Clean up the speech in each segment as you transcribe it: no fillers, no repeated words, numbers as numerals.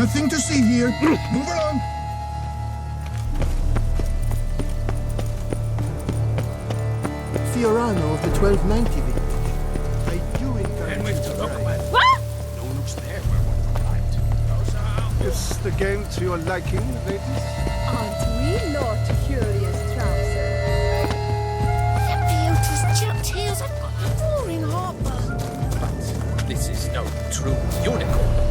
Nothing to see here. Move along. Fiorano of the 1290 vintage. I do encourage And with you to the local ride. man. What? No one looks there where one from right. Those are Is the game to your liking, ladies? Aren't we not curious trousers? That Beatrice chipped heels. I've got roaring heartburn. but this is no true unicorn.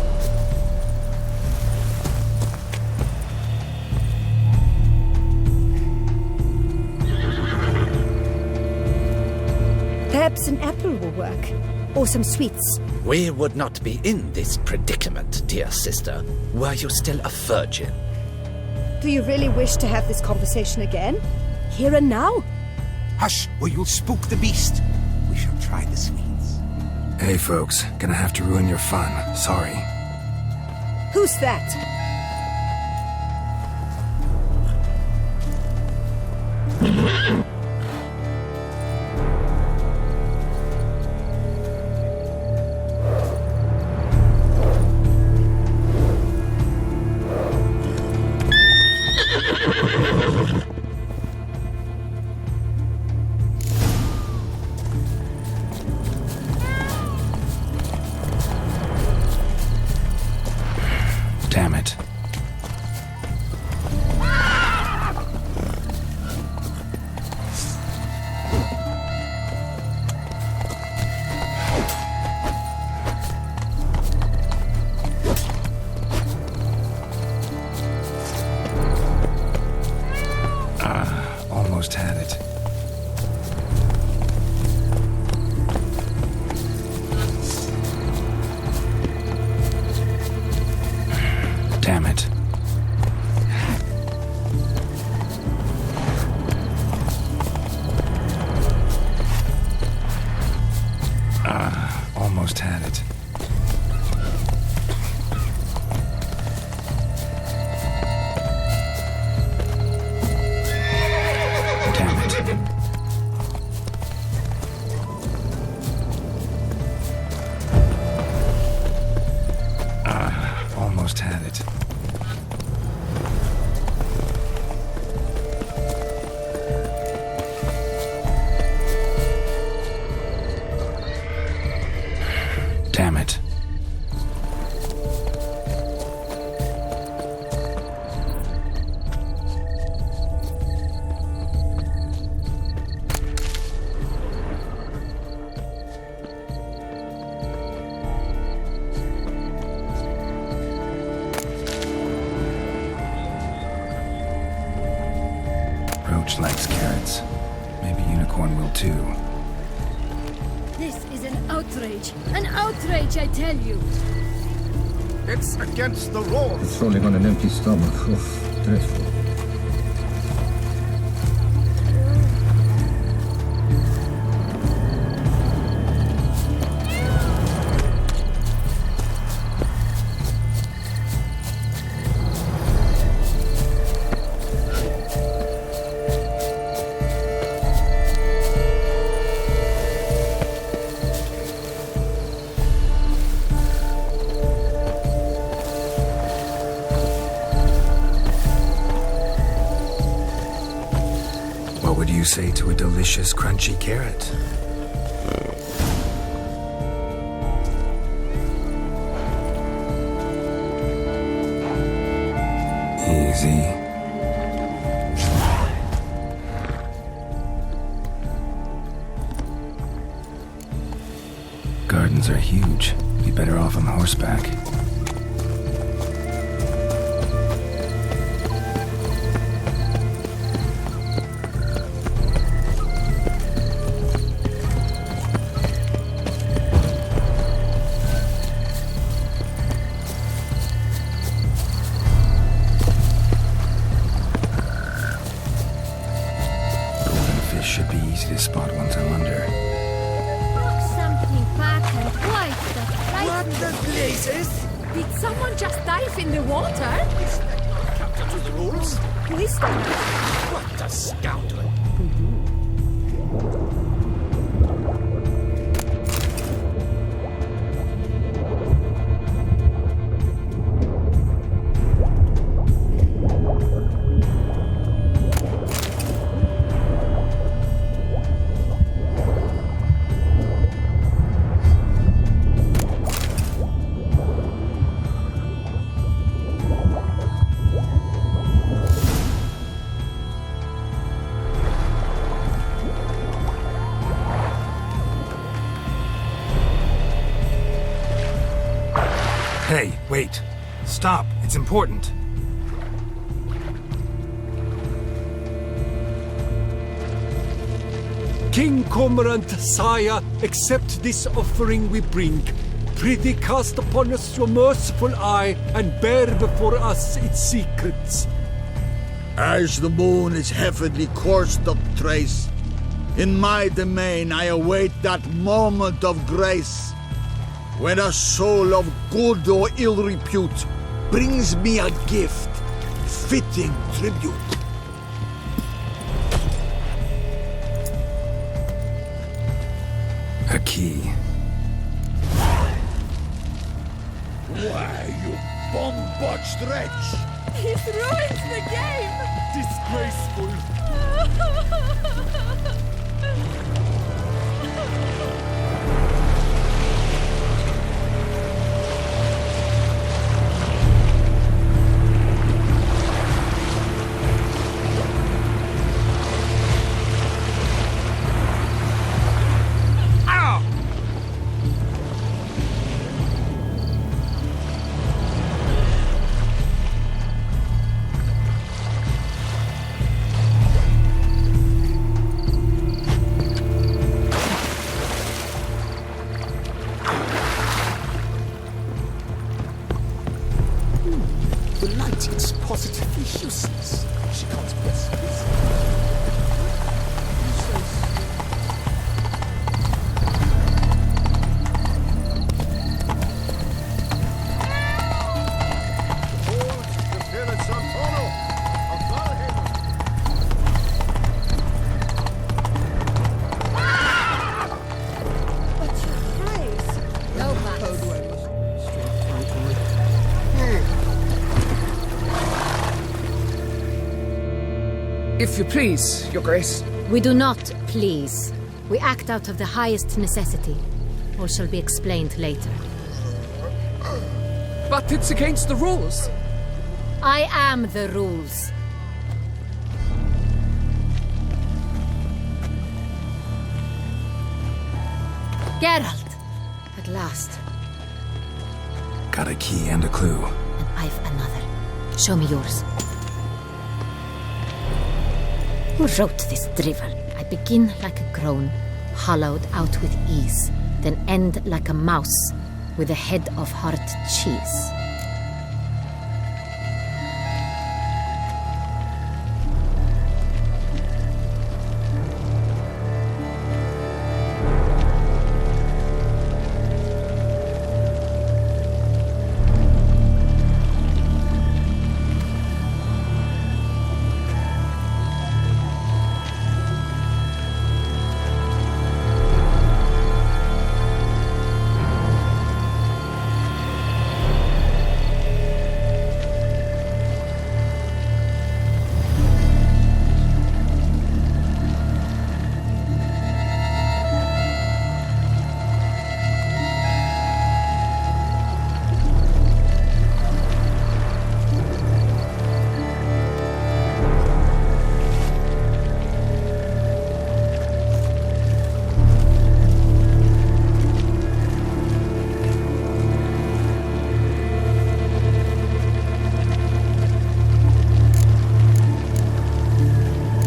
Perhaps an apple will work. Or some sweets. We would not be in this predicament, dear sister, were you still a virgin. Do you really wish to have this conversation again? Here and now? Hush, or you'll spook the beast. We shall try the sweets. Hey folks, gonna have to ruin your fun. Sorry. Who's that? Damn it. Almost had it. Damn it. Almost had it. Damn it. Almost had it. Damn it. Roach likes carrots. Maybe Unicorn will too. This is an outrage. An outrage, I tell you. It's against the rules. It's rolling on an empty stomach. Oof, dreadful. What would you say to a delicious, crunchy carrot? Easy. Gardens are huge. Be better off on horseback. Should be easy to spot once I'm under. Look something back and quite the What frightening. the blazes? Did someone just dive in the water? Is that not captain to the rules? Who is that? What a scoundrel. Hey, wait. Stop. It's important. King Cormorant, sire, accept this offering we bring. Prithee cast upon us your merciful eye, and bear before us its secrets. As the moon is heavily coursed of trace, in my domain I await that moment of grace, when a soul of good or ill repute brings me a gift, fitting tribute. A key. Why, you bomb-botched wretch! He's ruined the game! Disgraceful. The light is positively useless. She can't press this. But your eyes. No matter. If you please, Your Grace. We do not please. We act out of the highest necessity. All shall be explained later. But it's against the rules. I am the rules. Geralt! At last. Got a key and a clue. And I've another. Show me yours. Who wrote this drivel? I begin like a groan, hollowed out with ease, then end like a mouse with a head of hard cheese.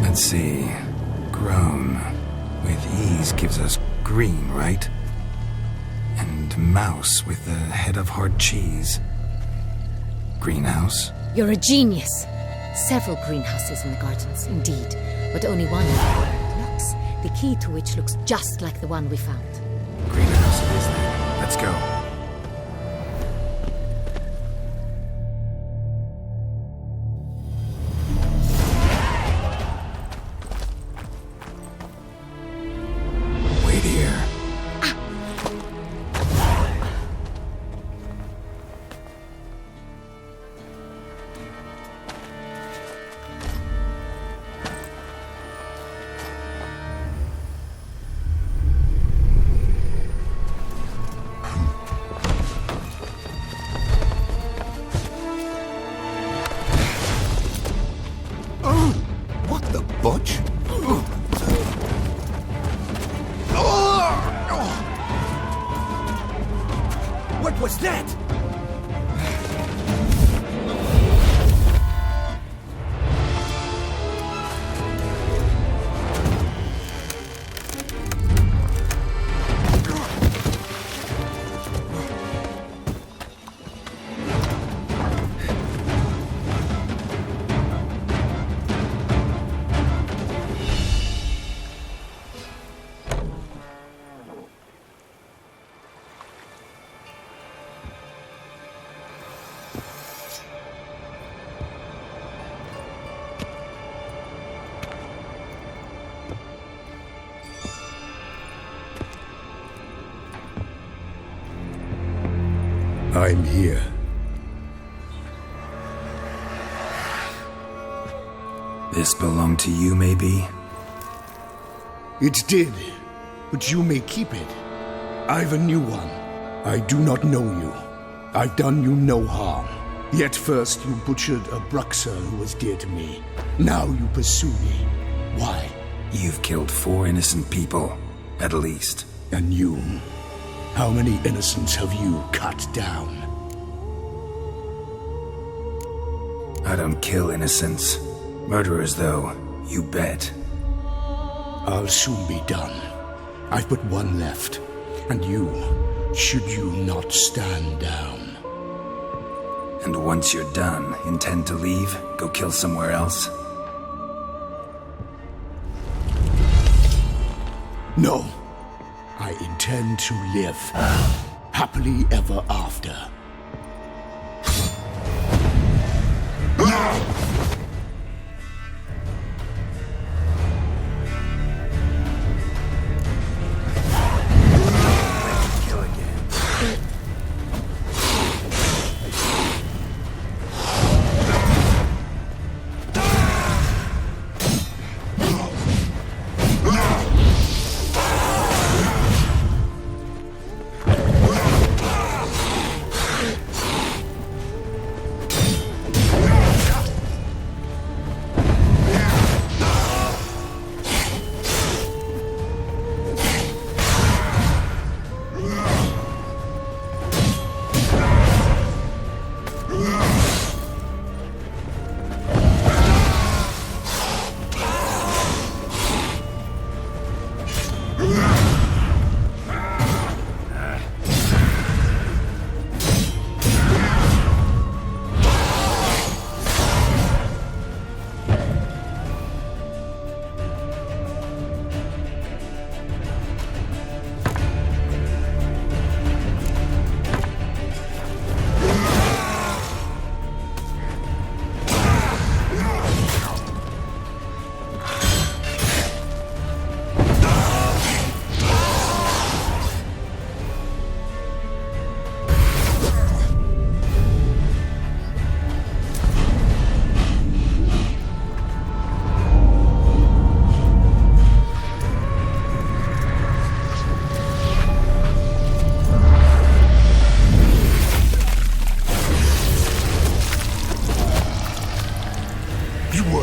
Let's see. Grown with ease gives us green, right? And mouse with the head of hard cheese. Greenhouse? You're a genius. Several greenhouses in the gardens, indeed, but only one locks, the key to which looks just like the one we found. Greenhouse it is then. Let's go. Wait here. I'm here. This belonged to you, maybe? It did, but you may keep it. I've a new one. I do not know you. I've done you no harm. Yet first you butchered a Bruxer who was dear to me. Now you pursue me. Why? You've killed 4 innocent people, at least. And you? How many innocents have you cut down? I don't kill innocents. Murderers, though, you bet. I'll soon be done. I've but one left. And you, should you not stand down. And once you're done, intend to leave? Go kill somewhere else? No. I intend to live. Happily ever after.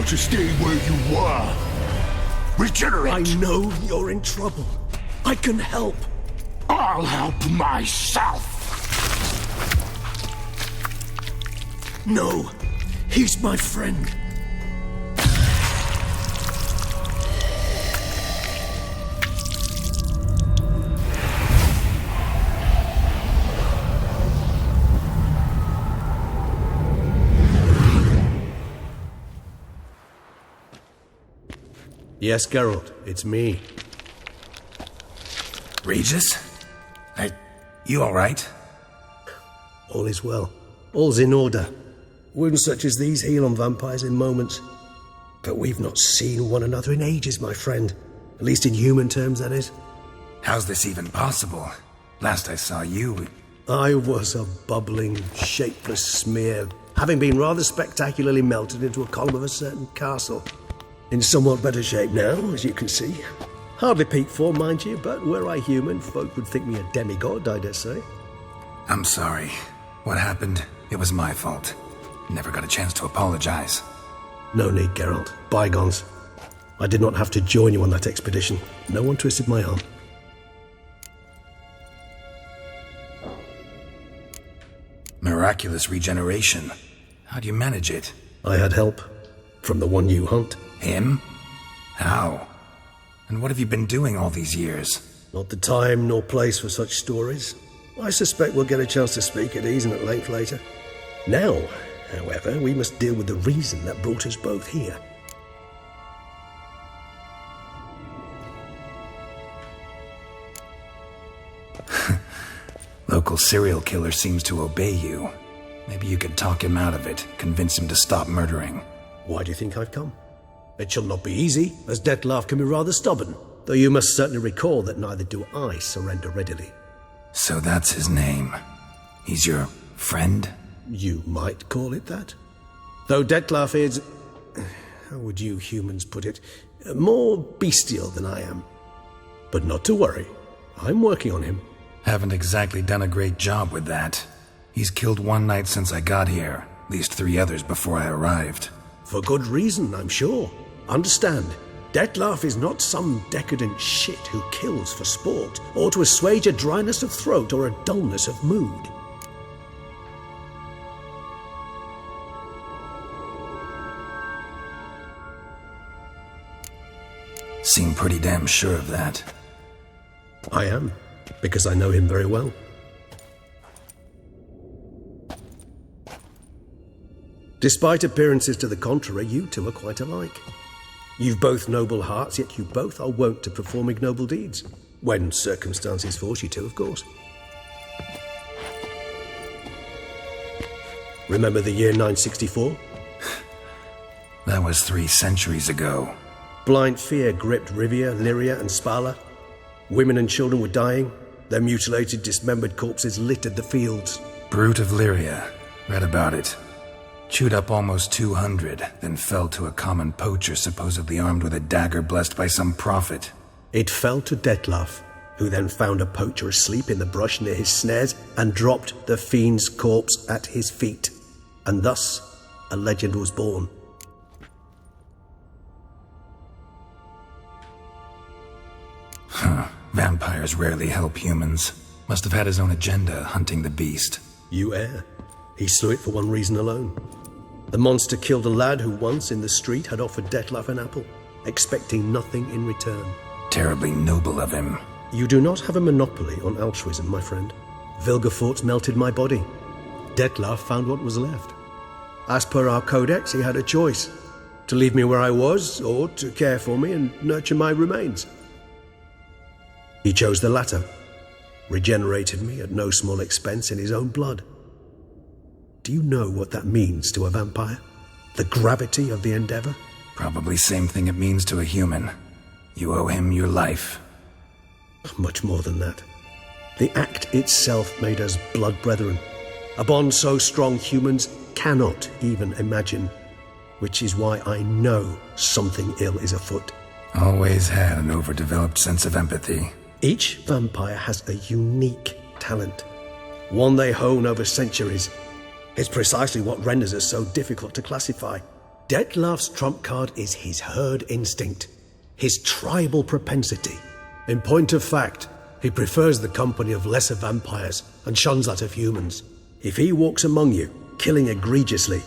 To stay where you were. Regenerate! I know you're in trouble. I can help. I'll help myself! No, he's my friend. Yes, Geralt, it's me. Regis? You alright? All is well. All's in order. Wounds such as these heal on vampires in moments. But we've not seen one another in ages, my friend. At least in human terms, that is. How's this even possible? Last I saw you... I was a bubbling, shapeless smear, having been rather spectacularly melted into a column of a certain castle. In somewhat better shape now, as you can see. Hardly peak form, mind you, but were I human, folk would think me a demigod, I dare say. I'm sorry. What happened? It was my fault. Never got a chance to apologize. No need, Geralt. Bygones. I did not have to join you on that expedition. No one twisted my arm. Miraculous regeneration. How do you manage it? I had help. From the one you hunt. Him? How? And what have you been doing all these years? Not the time nor place for such stories. I suspect we'll get a chance to speak at ease and at length later. Now, however, we must deal with the reason that brought us both here. Local serial killer seems to obey you. Maybe you could talk him out of it, convince him to stop murdering. Why do you think I've come? It shall not be easy, as Dettlaff can be rather stubborn, though you must certainly recall that neither do I surrender readily. So that's his name. He's your Friend? You might call it that. Though Detlef is, how would you humans put it, more bestial than I am. But not to worry, I'm working on him. Haven't exactly done a great job with that. He's killed one knight since I got here, at least 3 others before I arrived. For good reason, I'm sure. Understand, Detlef is not some decadent shit who kills for sport, or to assuage a dryness of throat or a dullness of mood. Seem pretty damn sure of that. I am, because I know him very well. Despite appearances to the contrary, you two are quite alike. You've both noble hearts, yet you both are wont to perform ignoble deeds. When circumstances force you to, of course. Remember the year 964? That was 3 centuries ago. Blind fear gripped Rivia, Lyria, and Spala. Women and children were dying. Their mutilated, dismembered corpses littered the fields. Brute of Lyria. Read about it. Chewed up almost 200, then fell to a common poacher supposedly armed with a dagger blessed by some prophet. It fell to Detlef, who then found a poacher asleep in the brush near his snares and dropped the fiend's corpse at his feet. And thus, a legend was born. Huh. Vampires rarely help humans. Must have had his own agenda, hunting the beast. You err. He slew it for one reason alone. The monster killed a lad who once in the street had offered Detlef an apple, expecting nothing in return. Terribly noble of him. You do not have a monopoly on altruism, my friend. Vilgefortz melted my body. Detlef found what was left. As per our codex, he had a choice. To leave me where I was, or to care for me and nurture my remains. He chose the latter. Regenerated me at no small expense in his own blood. Do you know what that means to a vampire? The gravity of the endeavor? Probably same thing it means to a human. You owe him your life. Much more than that. The act itself made us blood brethren. A bond so strong humans cannot even imagine. Which is why I know something ill is afoot. Always had an overdeveloped sense of empathy. Each vampire has a unique talent. One they hone over centuries. It's precisely what renders us so difficult to classify. Detlef's trump card is his herd instinct. His tribal propensity. In point of fact, he prefers the company of lesser vampires and shuns that of humans. If he walks among you, killing egregiously,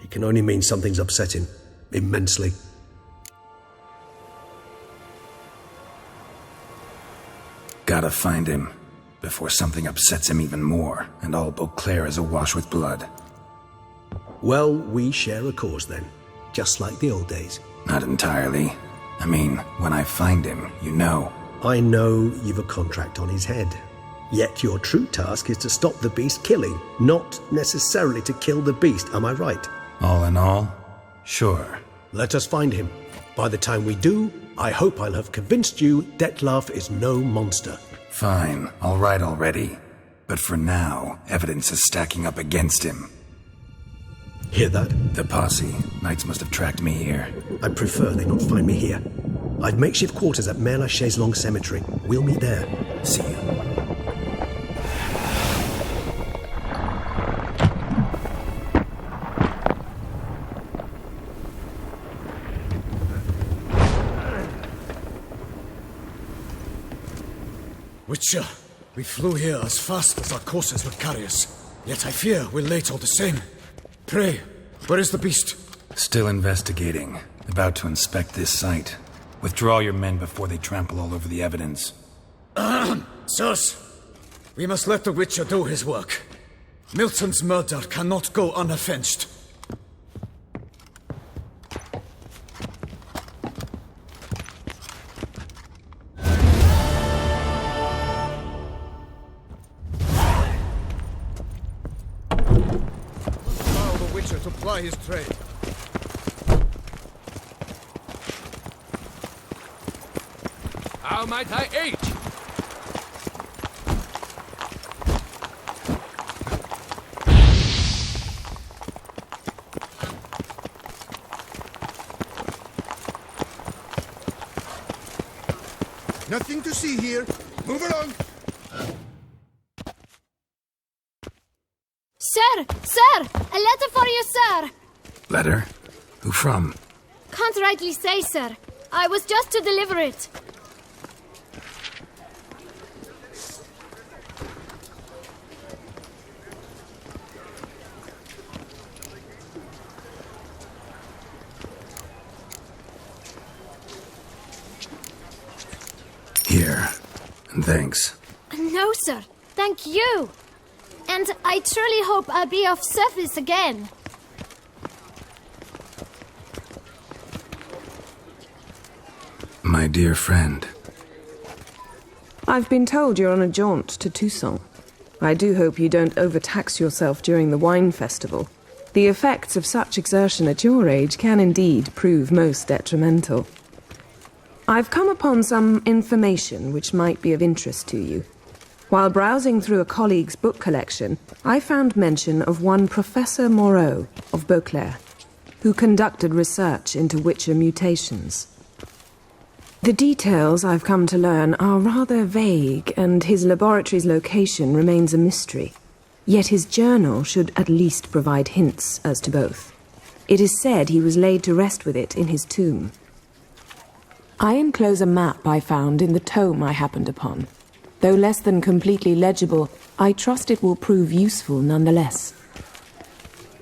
it can only mean something's upset him. Immensely. Gotta find him, before something upsets him even more, and all Beauclair is awash with blood. Well, we share a cause then, just like the old days. Not entirely. I mean, when I find him, you know. I know you've a contract on his head. Yet your true task is to stop the beast killing, not necessarily to kill the beast, am I right? All in all, sure. Let us find him. By the time we do, I hope I'll have convinced you Detlef is no monster. Fine, all right already. But for now, evidence is stacking up against him. Hear that? The posse. Knights must have tracked me here. I prefer they not find me here. I've makeshift quarters at Mère la Chaise-Longue Cemetery. We'll meet there. See you. Witcher, we flew here as fast as our courses would carry us. Yet I fear we're late all the same. Pray, where is the beast? Still investigating. About to inspect this site. Withdraw your men before they trample all over the evidence. Sirs, we must let the Witcher do his work. Milton's murder cannot go unavenged. Allow the Witcher to ply his trade. How might I aid you? Nothing to see here. Move along. Sir! Sir! A letter for you, sir! Letter? Who from? Can't rightly say, sir. I was just to deliver it. Here. And thanks. No, sir. Thank you. And I truly hope I'll be of service again. My dear friend. I've been told you're on a jaunt to Tucson. I do hope you don't overtax yourself during the wine festival. The effects of such exertion at your age can indeed prove most detrimental. I've come upon some information which might be of interest to you. While browsing through a colleague's book collection, I found mention of one Professor Moreau of Beauclair, who conducted research into Witcher mutations. The details I've come to learn are rather vague, and his laboratory's location remains a mystery. Yet his journal should at least provide hints as to both. It is said he was laid to rest with it in his tomb. I enclose a map I found in the tome I happened upon. Though less than completely legible, I trust it will prove useful nonetheless.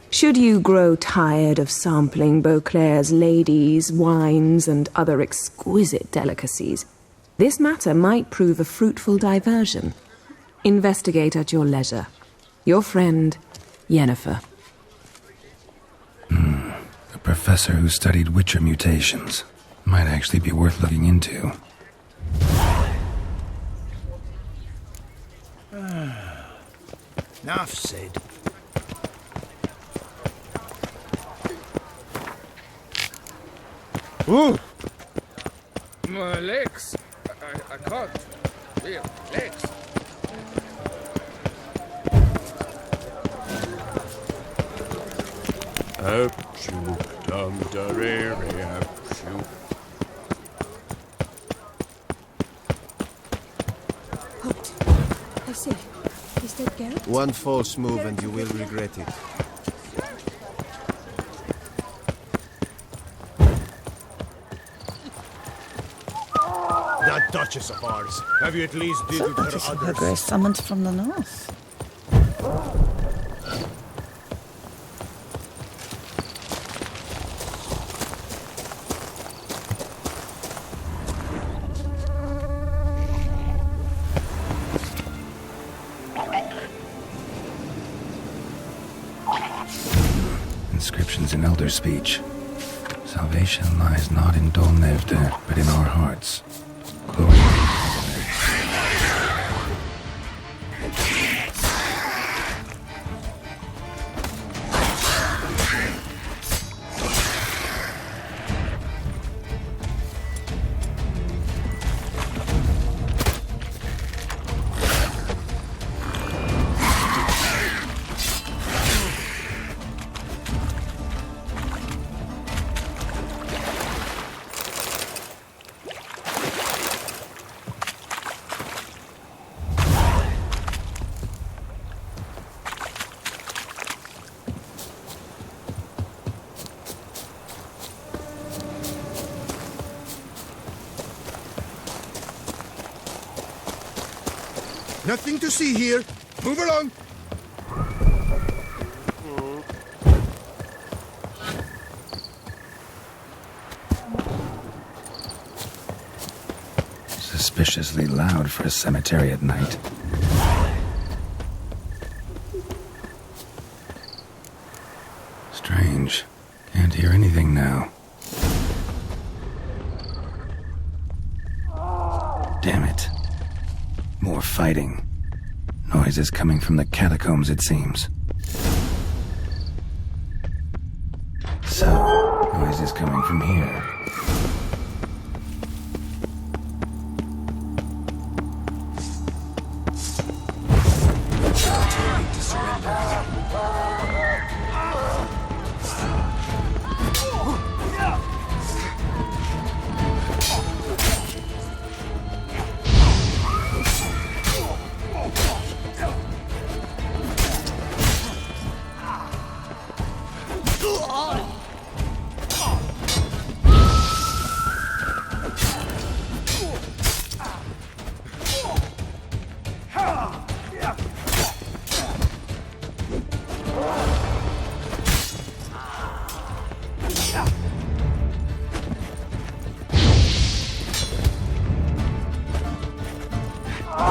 Should you grow tired of sampling Beauclair's ladies, wines, and other exquisite delicacies, this matter might prove a fruitful diversion. Investigate at your leisure. Your friend, Yennefer. A professor who studied Witcher mutations. Might actually be worth looking into. Enough said. Ooh! My legs. I can't. Real legs. Apshoot, dum darere, apshoot. I see. Is that Garrett? One false move and you will regret it. That Duchess of ours. Have you at least diddled her Duchess of others? her grace summoned from the north. Inscriptions in Elder speech. Salvation lies not in Dolnevde, but in our hearts. Glory. Nothing to see here. Move along. Suspiciously loud for a cemetery at night. Strange. Can't hear anything now. Damn it. More fighting. Noises coming from the catacombs, it seems. So, noises coming from here. Grave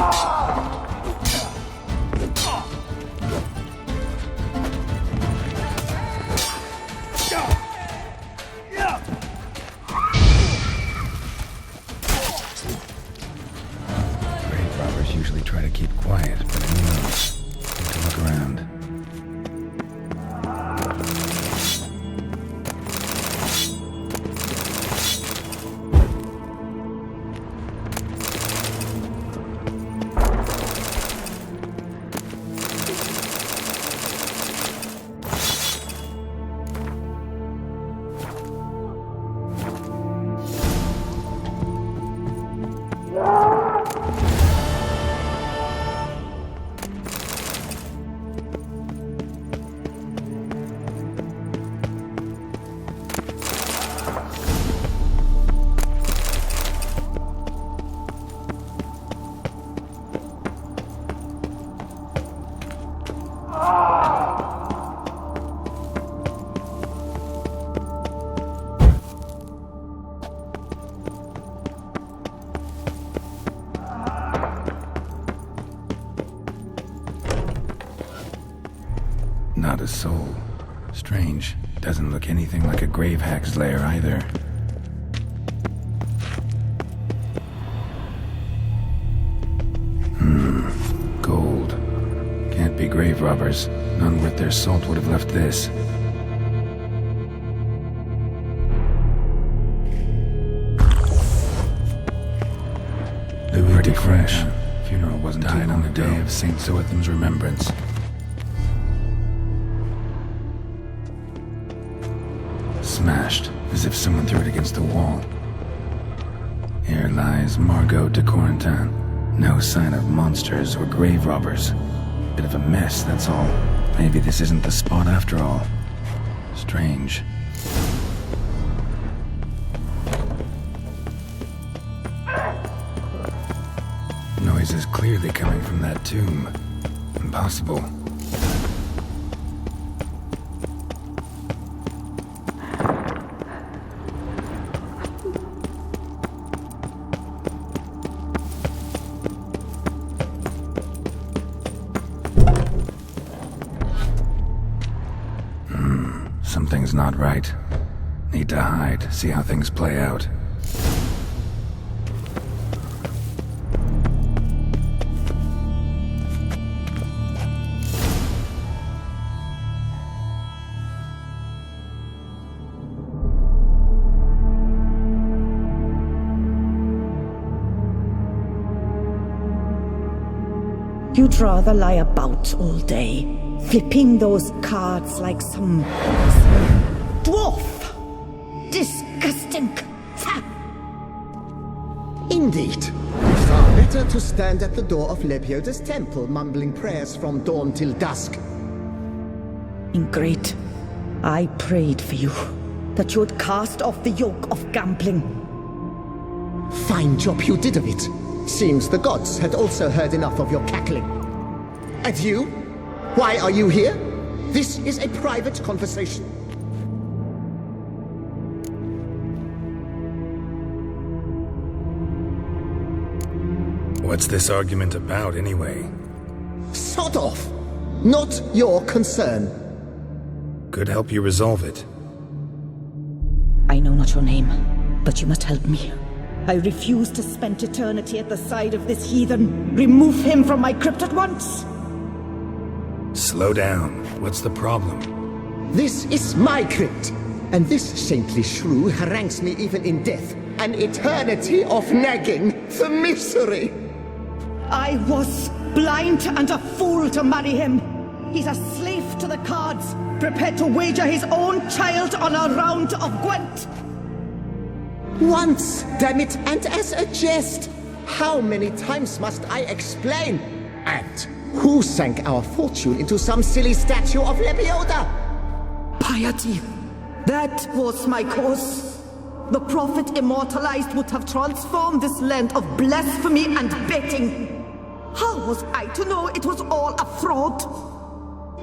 robbers usually try to keep quiet, but who knows? Need to look around. Not a soul. Strange. Doesn't look anything like a grave hack's lair either. Gold. Can't be grave robbers. None worth their salt would have left this. Pretty fresh. Funeral wasn't died on the day of St. Zoetham's remembrance. Smashed, as if someone threw it against the wall. Here lies Margot de Corentin. No sign of monsters or grave robbers. Bit of a mess, that's all. Maybe this isn't the spot after all. Strange. Noise is clearly coming from that tomb. Impossible. Something's not right. Need to hide, see how things play out. You'd rather lie about all day, flipping those cards like some dwarf. Disgusting. Indeed. Far better to stand at the door of Lepioda's temple, mumbling prayers from dawn till dusk. Ingrate, I prayed for you, that you would cast off the yoke of gambling. Fine job you did of it. Seems the gods had also heard enough of your cackling. And you? Why are you here? This is a private conversation. What's this argument about, anyway? Sod off! Not your concern. Could help you resolve it. I know not your name, but you must help me. I refuse to spend eternity at the side of this heathen. Remove him from my crypt at once! Slow down. What's the problem? This is my crypt, and this saintly shrew harangues me even in death. An eternity of nagging, the misery! I was blind and a fool to marry him. He's a slave to the cards, prepared to wager his own child on a round of Gwent. Once, damn it, and as a jest. How many times must I explain? And who sank our fortune into some silly statue of Lepioda? Piety. That was my cause. The prophet immortalized would have transformed this land of blasphemy and betting. How was I to know it was all a fraud?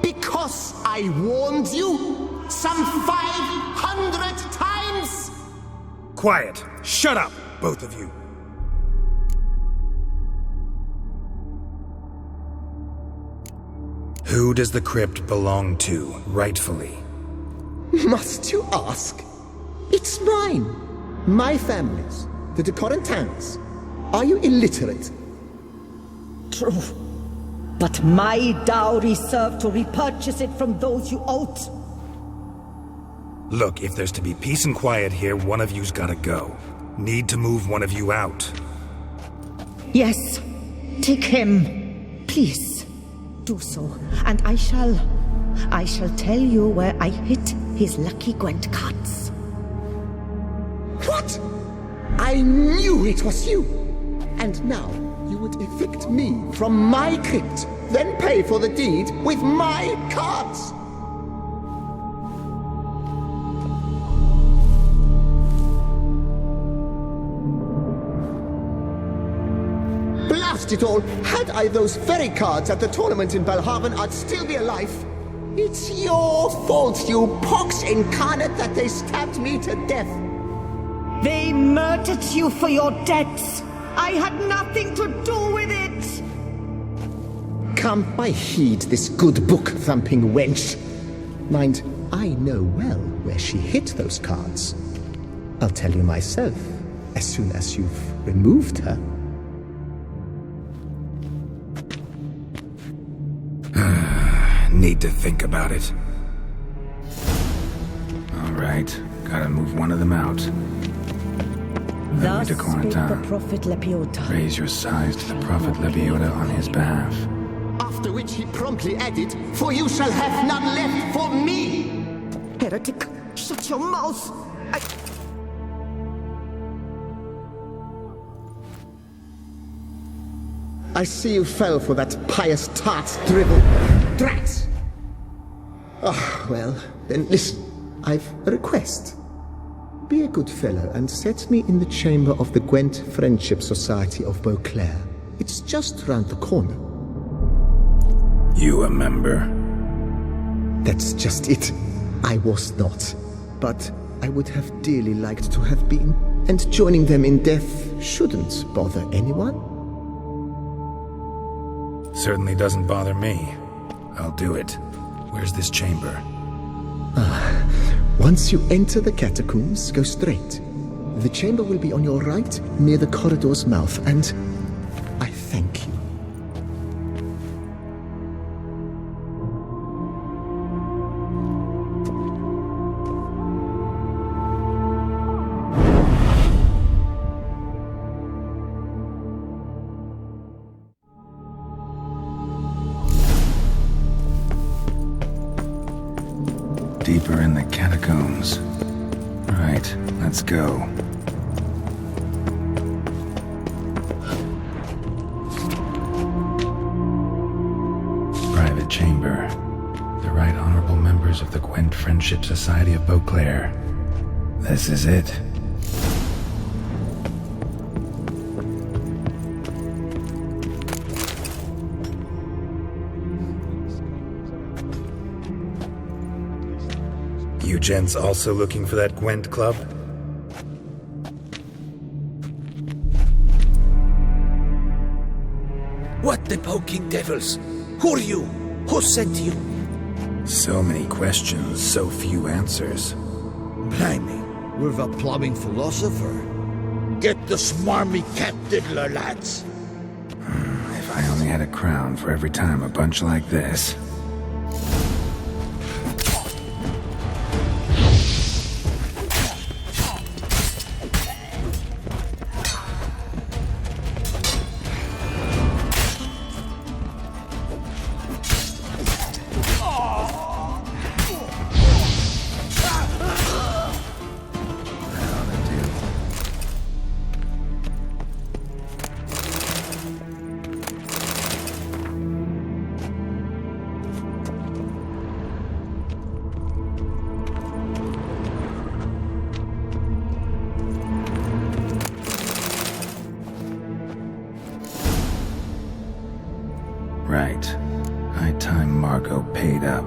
Because I warned you some 500 times! Quiet! Shut up, both of you! Who does the crypt belong to, rightfully? Must you ask? It's mine. My family's. The de Corentins. Are you illiterate? True. But my dowry served to repurchase it from those you owed. Look, if there's to be peace and quiet here, one of you's gotta go. Need to move one of you out. Yes. Take him. Please. Do so. And I shall tell you where I hid his lucky Gwent cards. What? I knew it was you! And now you would evict me from my crypt, then pay for the deed with my cards! Blast it all! Had I those very cards at the tournament in Belhaven, I'd still be alive. It's your fault, you pox incarnate, that they stabbed me to death. They murdered you for your debts. I had nothing to do with it. Come, I heed this good book-thumping wench. Mind, I know well where she hid those cards. I'll tell you myself, as soon as you've removed her. Need to think about it. All right, gotta move one of them out. Thus De spoke Corentin. the Prophet Lepiota. Raise your sighs to the Prophet Lepiota on his behalf. After which he promptly added, "For you shall have none left for me!" Heretic, shut your mouth! I see you fell for that pious tart's drivel. Drat! Ah, well, then listen. I've a request. Be a good fellow and set me in the chamber of the Gwent Friendship Society of Beauclair. It's just round the corner. You a member? That's just it. I was not. But I would have dearly liked to have been. And joining them in death shouldn't bother anyone. Certainly doesn't bother me. I'll do it. Where's this chamber? Once you enter the catacombs, go straight. The chamber will be on your right, near the corridor's mouth, and I thank you. Deeper in the catacombs. Right, let's go. Private chamber. The Right Honorable members of the Gwent Friendship Society of Beauclair. This is it. You gents also looking for that Gwent club? What the poking devils? Who are you? Who sent you? So many questions, so few answers. Blimey, we're the plumbing philosopher. Get the smarmy cat diddler, lads. If I only had a crown for every time a bunch like this. Right. High time Margot paid up.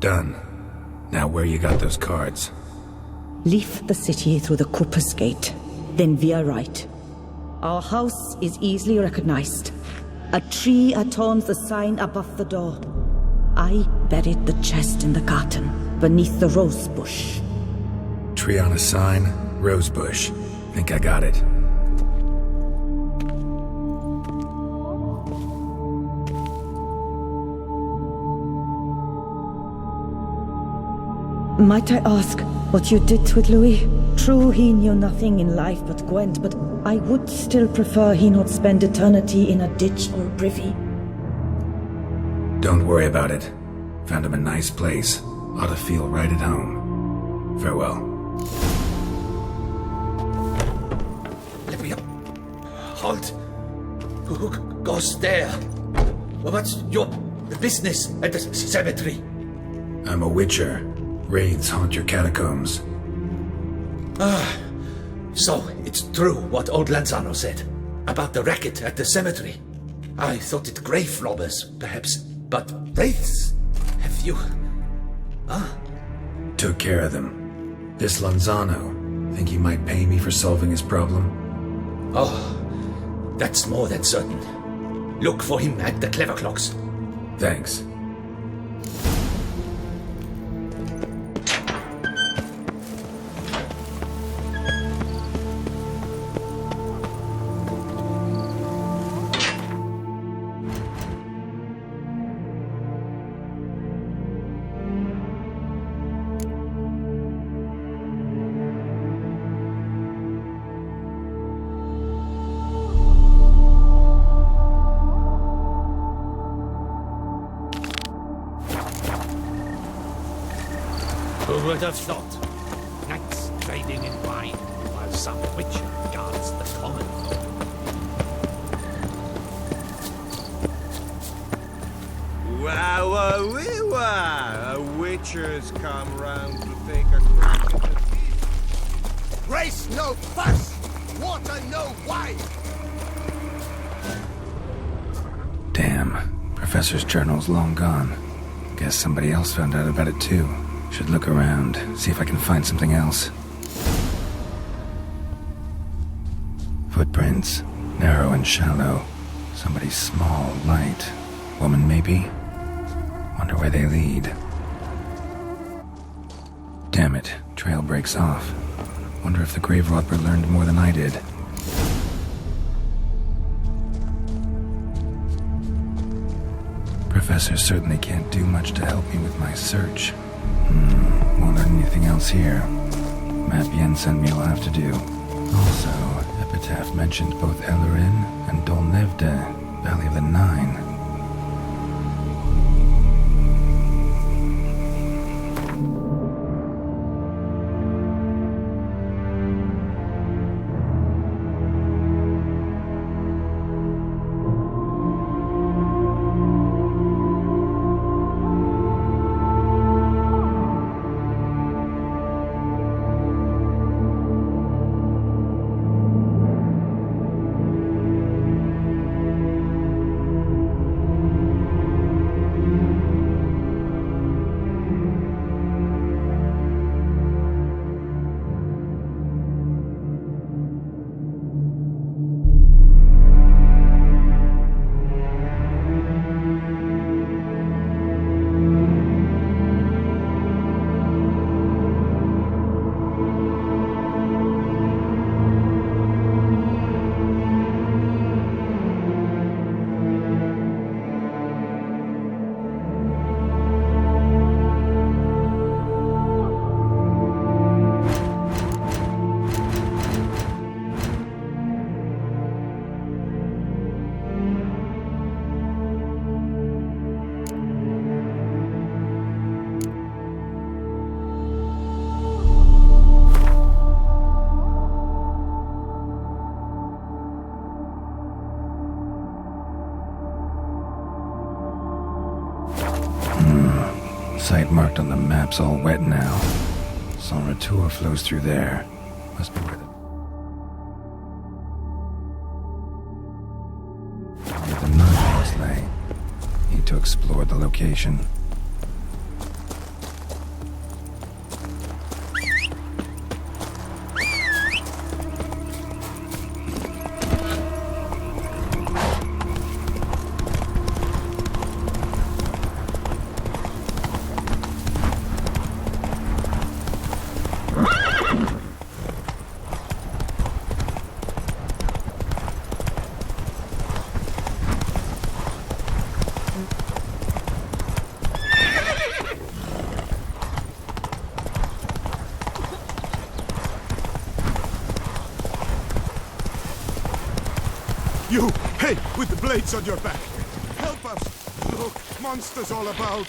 Done. Now where you got those cards? Leave the city through the Corpus Gate, then veer right. Our house is easily recognized. A tree adorns the sign above the door. I buried the chest in the garden, beneath the rose bush. Tree on a sign, rose bush. Think I got it. Might I ask what you did with Louis? True, he knew nothing in life but Gwent, but I would still prefer he not spend eternity in a ditch or privy. Don't worry about it. Found him a nice place. Ought to feel right at home. Farewell. Let me up. Halt. Who goes there? What's your business at the cemetery? I'm a witcher. Wraiths haunt your catacombs. Ah, so it's true what old Lanzano said about the racket at the cemetery. I thought it grave robbers, perhaps, but wraiths? Have you... Took care of them. This Lanzano, think he might pay me for solving his problem? Oh, that's more than certain. Look for him at the clever clocks. Thanks. Who would have thought? Knights trading in wine, while some witcher guards the common folk. A witcher's come round to take a crack at the thief. Grace no fuss! Water no wine! Damn. Professor's journal's long gone. Guess somebody else found out about it too. Should look around, see if I can find something else. Footprints. Narrow and shallow. Somebody small, light. Woman, maybe? Wonder where they lead. Damn it. Trail breaks off. Wonder if the grave robber learned more than I did. Professor certainly can't do much to help me with my search. Won't learn anything else here. Map Yen sent me will have to do. Also, Epitaph mentioned both Ellerin and Dolnevde, Valley of the Nine. Site marked on the map's all wet now. Sonratur flows through there. Must be where the Nunhouse lay. Need to explore the location. You! Hey! With the blades on your back! Help us! Look! Monsters all about!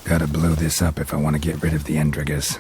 Gotta blow this up if I want to get rid of the Endrigas.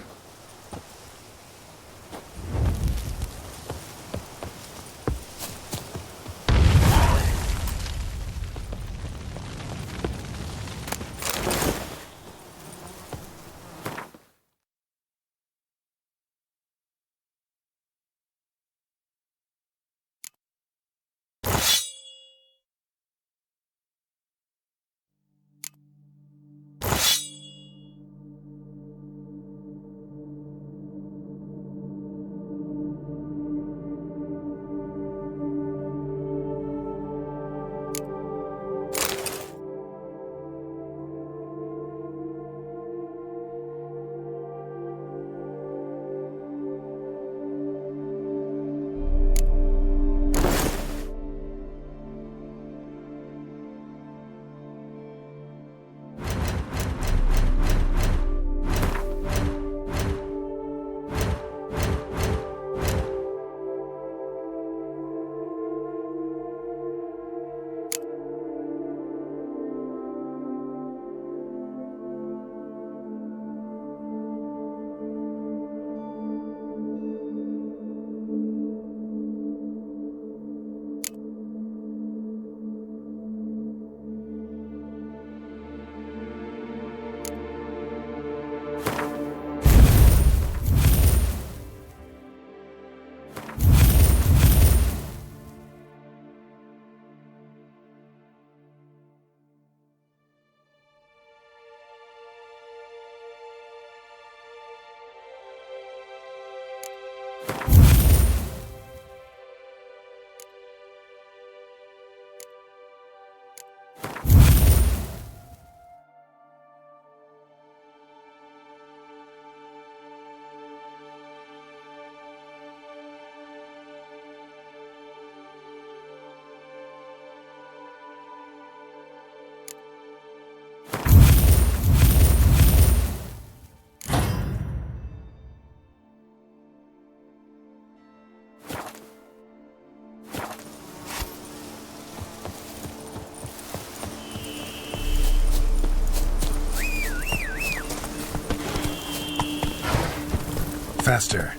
Faster.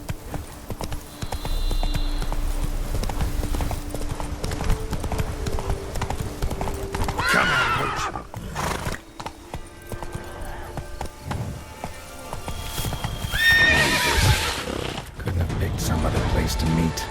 Come on, Coach. Couldn't have picked some other place to meet.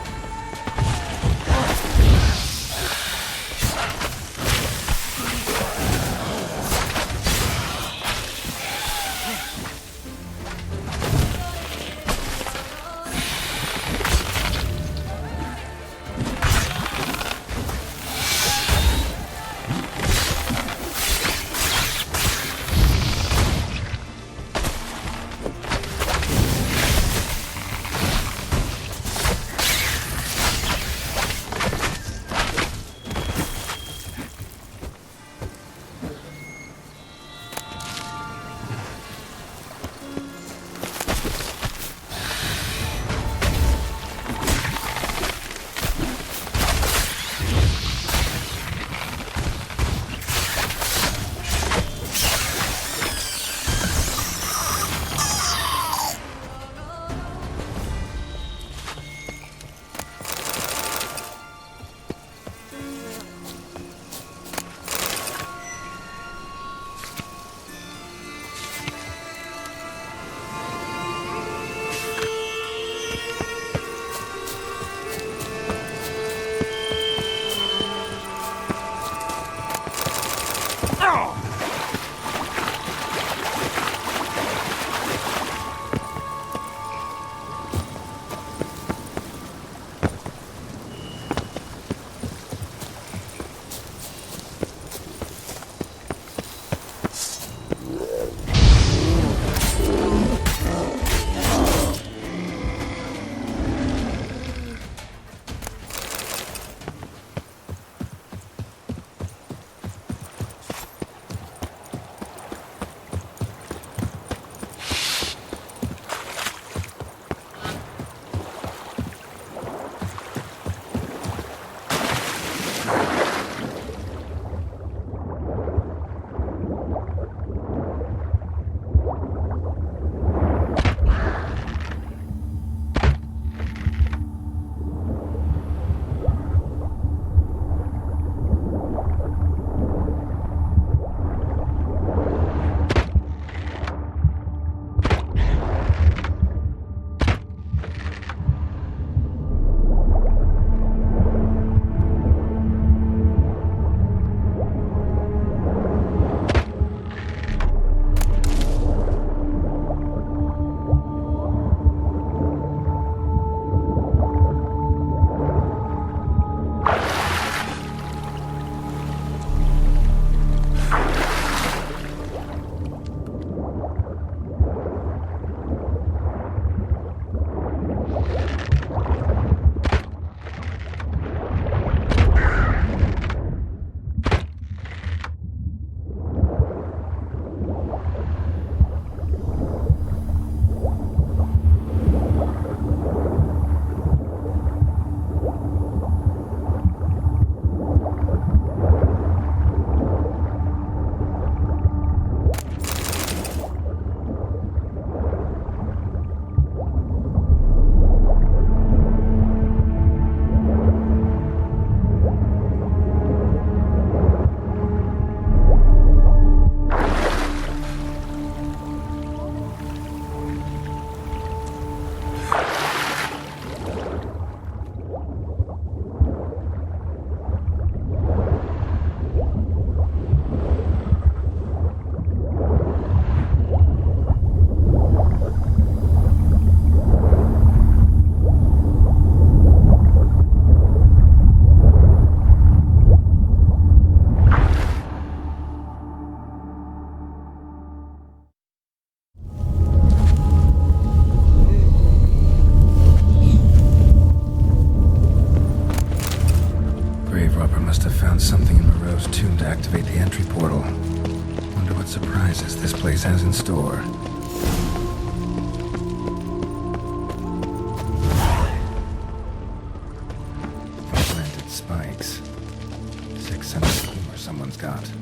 got.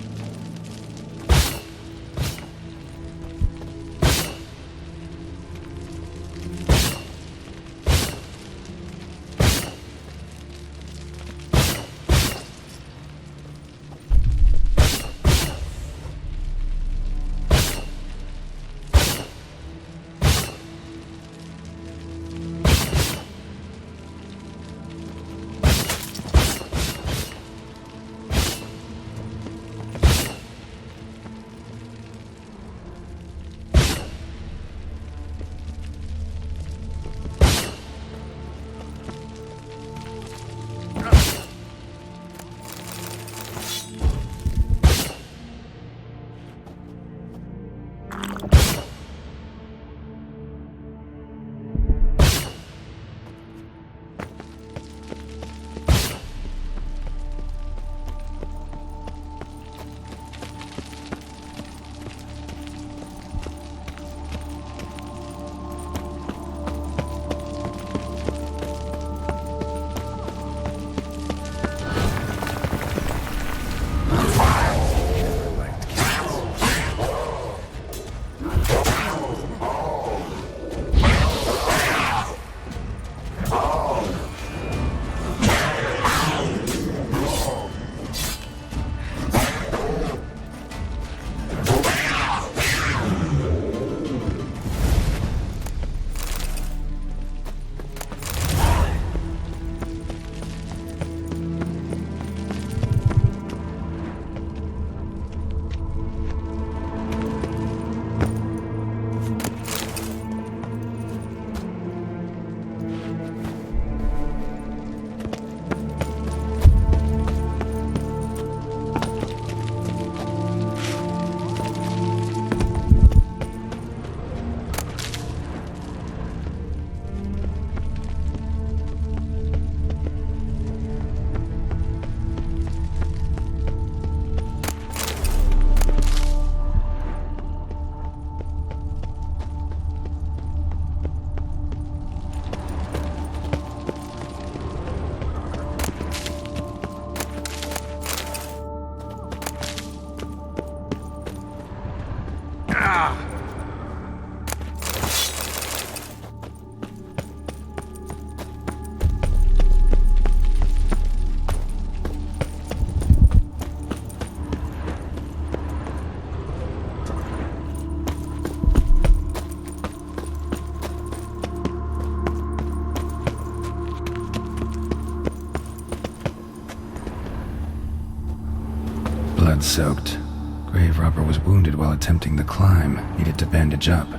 Soaked. Grave robber was wounded while attempting the climb. Needed to bandage up.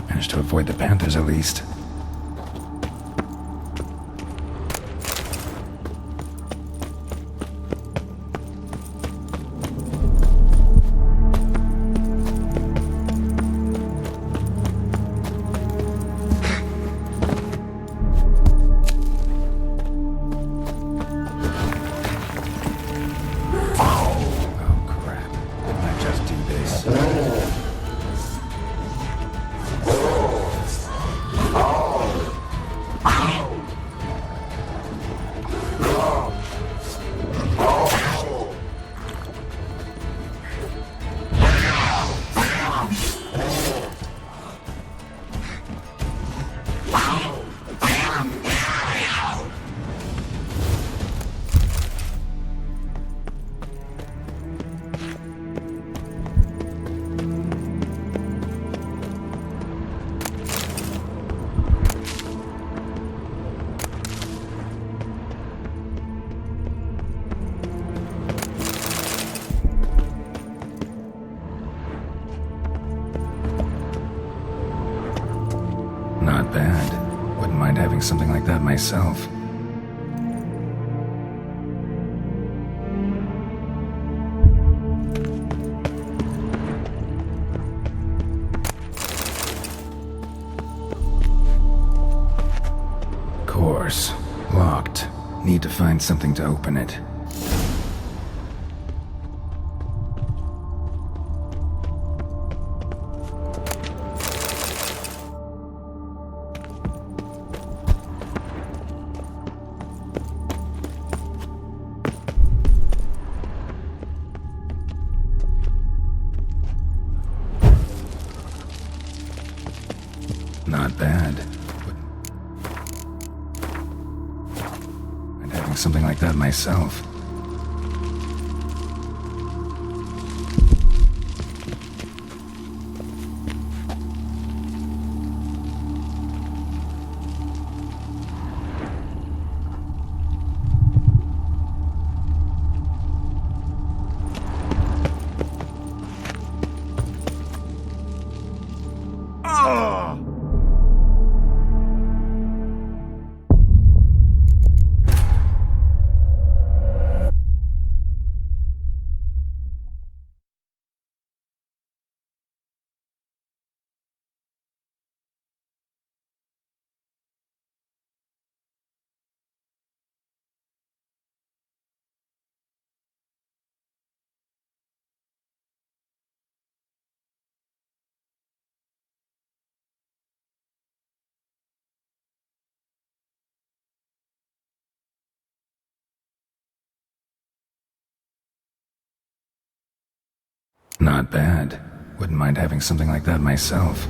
Managed to avoid the panthers at least. Not bad. Wouldn't mind having something like that myself. Course. Locked. Need to find something to open it. Not bad. I'd having something like that myself. Not bad. Wouldn't mind having something like that myself.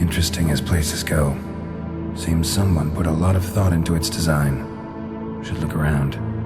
Interesting as places go. Seems someone put a lot of thought into its design. Should look around.